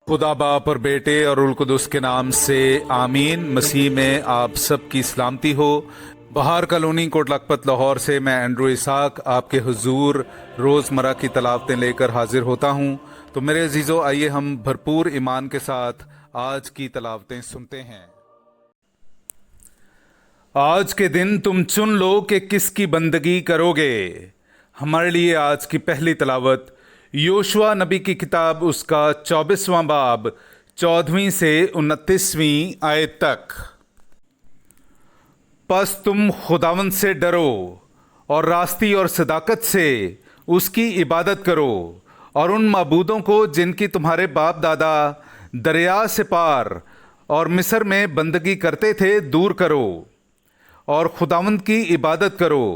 खुदा बाप और बेटे और उल कुदस के नाम से आमीन। मसीह में आप सब की सलामती हो। बहार कॉलोनी कोट लखपत लाहौर से मैं एंड्रू इसाक आपके हुजूर रोज़मर्रा की तलावतें लेकर हाजिर होता हूँ। तो मेरे अजीज़ों, आइए हम भरपूर ईमान के साथ आज की तलावतें सुनते हैं। आज के दिन तुम चुन लो कि किसकी बंदगी करोगे। हमारे लिए आज की पहली तलावत योशुआ नबी की किताब उसका 24वां बाब 14वीं से 29वीं आयत तक। बस तुम खुदावंद से डरो और रास्ती और सदाकत से उसकी इबादत करो और उन माबूदों को जिनकी तुम्हारे बाप दादा दरिया से पार और मिस्र में बंदगी करते थे दूर करो और खुदावंद की इबादत करो।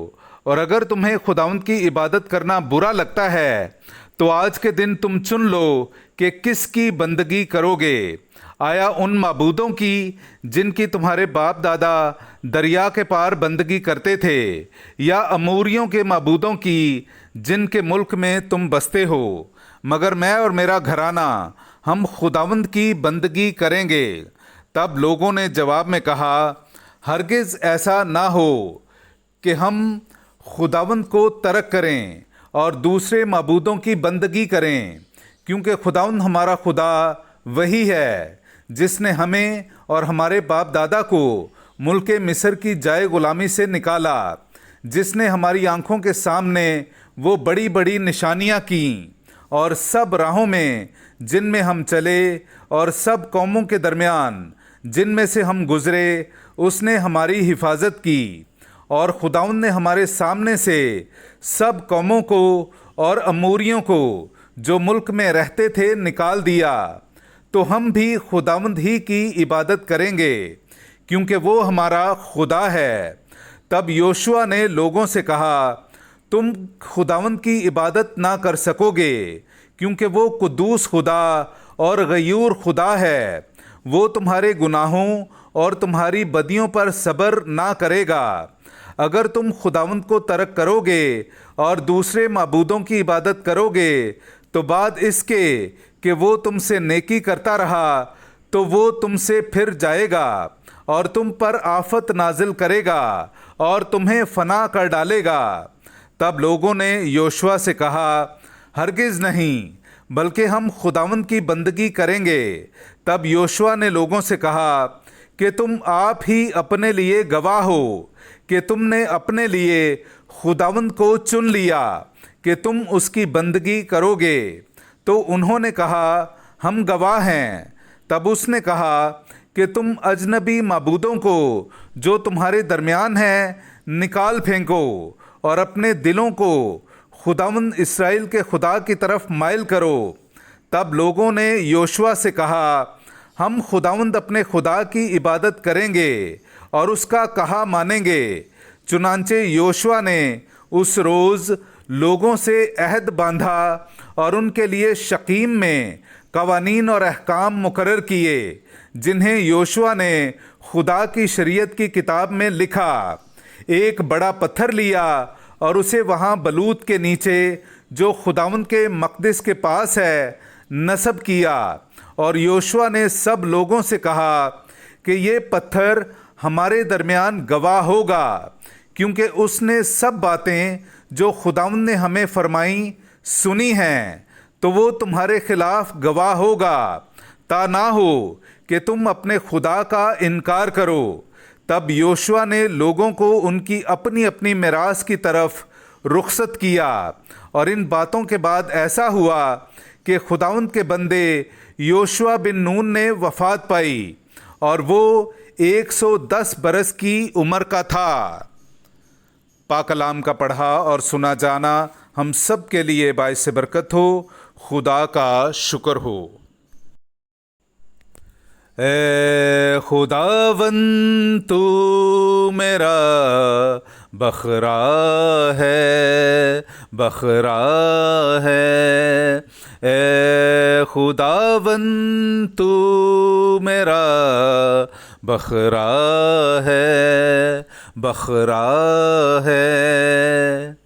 और अगर तुम्हें खुदावंद की इबादत करना बुरा लगता है तो आज के दिन तुम चुन लो कि किसकी बंदगी करोगे। आया उन माबूदों की जिनकी तुम्हारे बाप दादा दरिया के पार बंदगी करते थे, या अमूरियों के माबूदों की जिनके मुल्क में तुम बसते हो। मगर मैं और मेरा घराना हम खुदावंद की बंदगी करेंगे। तब लोगों ने जवाब में कहा, हरगिज़ ऐसा ना हो कि हम खुदावंद को तर्क करें और दूसरे माबूदों की बंदगी करें, क्योंकि खुदावंद हमारा खुदा वही है जिसने हमें और हमारे बाप दादा को मुल्क मिस्र की जाए गुलामी से निकाला, जिसने हमारी आंखों के सामने वो बड़ी बड़ी निशानियां की और सब राहों में जिनमें हम चले और सब कौमों के दरमियान जिनमें से हम गुजरे उसने हमारी हिफाजत की। और खुदावंद ने हमारे सामने से सब कौमों को और अमूरियों को जो मुल्क में रहते थे निकाल दिया। तो हम भी खुदावंद ही की इबादत करेंगे, क्योंकि वो हमारा खुदा है। तब योशुआ ने लोगों से कहा, तुम खुदावंद की इबादत ना कर सकोगे, क्योंकि वो कुद्दूस खुदा और गयूर खुदा है। वो तुम्हारे गुनाहों और तुम्हारी बदियों पर सब्र ना करेगा। अगर तुम खुदावंद को तर्क करोगे और दूसरे माबूदों की इबादत करोगे, तो बाद इसके कि वो तुमसे नेकी करता रहा तो वो तुमसे फिर जाएगा और तुम पर आफत नाजिल करेगा और तुम्हें फना कर डालेगा। तब लोगों ने योशुआ से कहा, हरगिज़ नहीं, बल्कि हम खुदावंद की बंदगी करेंगे। तब योशुआ ने लोगों से कहा कि तुम आप ही अपने लिए गवाह हो कि तुमने अपने लिए खुदावंद को चुन लिया कि तुम उसकी बंदगी करोगे। तो उन्होंने कहा, हम गवाह हैं। तब उसने कहा कि तुम अजनबी माबूदों को जो तुम्हारे दरमियान हैं निकाल फेंको और अपने दिलों को खुदावंद इस्राएल के खुदा की तरफ माइल करो। तब लोगों ने योशुआ से कहा, हम खुदावंद अपने खुदा की इबादत करेंगे और उसका कहा मानेंगे। चुनांचे योशुआ ने उस रोज़ लोगों से अहद बांधा और उनके लिए शकीम में कवानीन और अहकाम मुकर्रर किए, जिन्हें योशुआ ने खुदा की शरीयत की किताब में लिखा। एक बड़ा पत्थर लिया और उसे वहाँ बलूत के नीचे जो खुदावंद के मकदस के पास है नस्ब किया। और योशुआ ने सब लोगों से कहा कि ये पत्थर हमारे दरमियान गवाह होगा, क्योंकि उसने सब बातें जो खुदावंद ने हमें फरमाई सुनी हैं। तो वो तुम्हारे खिलाफ गवाह होगा, ता ना हो कि तुम अपने खुदा का इनकार करो। तब योशुआ ने लोगों को उनकी अपनी अपनी मिरास की तरफ रुखसत किया। और इन बातों के बाद ऐसा हुआ कि खुदावंद के बंदे योशुआ बिन नून ने वफ़ात पाई और वो 110 बरस की उम्र का था। पाक कलाम का पढ़ा और सुना जाना हम सब के लिए बाइस बरकत हो। खुदा का शुक्र हो। ए खुदावंद तू मेरा बखरा है, बखरा है। ए खुदावंद तू मेरा बखरा है, बखरा है।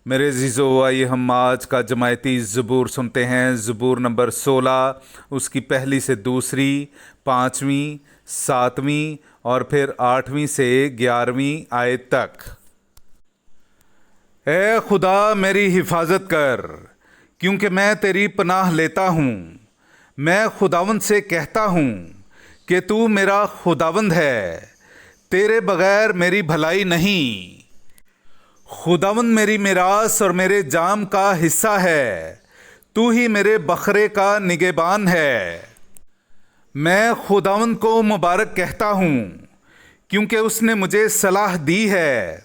میرے عزیزو، آئیے ہم آج کا جماعتی زبور سنتے ہیں۔ زبور نمبر 16، اس کی پہلی سے دوسری، 5ویں، 7ویں اور پھر 8ویں سے 11ویں آیت تک۔ اے خدا میری حفاظت کر، کیونکہ میں تیری پناہ لیتا ہوں۔ میں خداوند سے کہتا ہوں کہ تو میرا خداوند ہے، تیرے بغیر میری بھلائی نہیں۔ خداوند میری میراث اور میرے جام کا حصہ ہے، تو ہی میرے بکھرے کا نگہبان ہے۔ میں خداوند کو مبارک کہتا ہوں، کیونکہ اس نے مجھے صلاح دی ہے،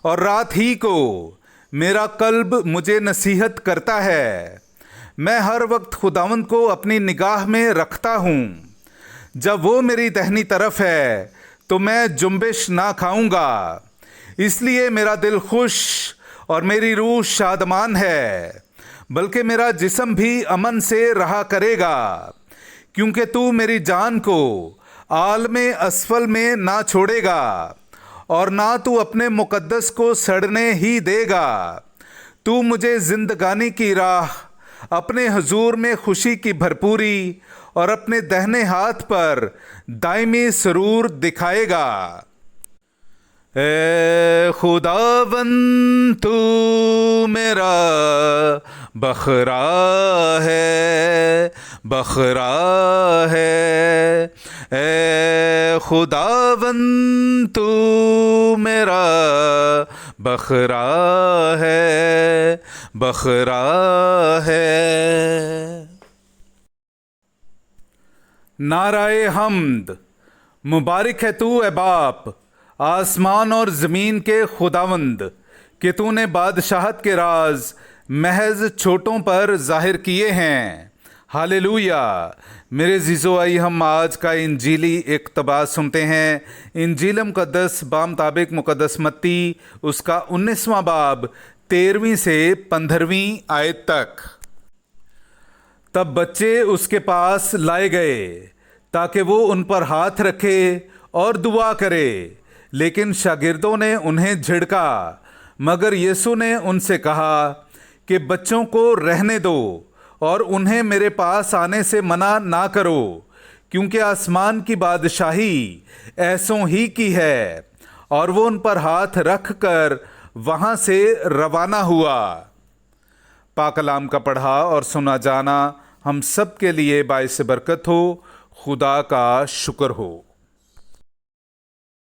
اور رات ہی کو میرا قلب مجھے نصیحت کرتا ہے۔ میں ہر وقت خداوند کو اپنی نگاہ میں رکھتا ہوں۔ جب وہ میری دہنی طرف ہے تو میں جنبش نہ کھاؤں گا۔ اس لیے میرا دل خوش اور میری روح شادمان ہے، بلکہ میرا جسم بھی امن سے رہا کرے گا، کیونکہ تو میری جان کو عالم اسفل میں نہ چھوڑے گا، اور نہ تو اپنے مقدس کو سڑنے ہی دے گا۔ تو مجھے زندگانی کی راہ، اپنے حضور میں خوشی کی بھرپوری اور اپنے دہنے ہاتھ پر دائمی سرور دکھائے گا۔ اے خداوند تو میرا بکھرا ہے، بکھرا ہے۔ اے خداوند تو میرا بکھرا ہے، بکھرا ہے۔ نعرہ حمد۔ مبارک ہے تو اے باپ، آسمان اور زمین کے خداوند، کہ تو نے بادشاہت کے راز محض چھوٹوں پر ظاہر کیے ہیں۔ ہاللویا۔ میرے عزیزو، آئیے ہم آج کا انجیلی اقتباس سنتے ہیں۔ انجیل مقدس بامطابق مقدس متی، اس کا 19واں باب 13ویں سے 15ویں آیت تک۔ تب بچے اس کے پاس لائے گئے تاکہ وہ ان پر ہاتھ رکھے اور دعا کرے، لیکن شاگردوں نے انہیں جھڑکا۔ مگر یسوع نے ان سے کہا کہ بچوں کو رہنے دو اور انہیں میرے پاس آنے سے منع نہ کرو، کیونکہ آسمان کی بادشاہی ایسوں ہی کی ہے۔ اور وہ ان پر ہاتھ رکھ کر وہاں سے روانہ ہوا۔ پاک کلام کا پڑھا اور سنا جانا ہم سب کے لیے باعث برکت ہو۔ خدا کا شکر ہو۔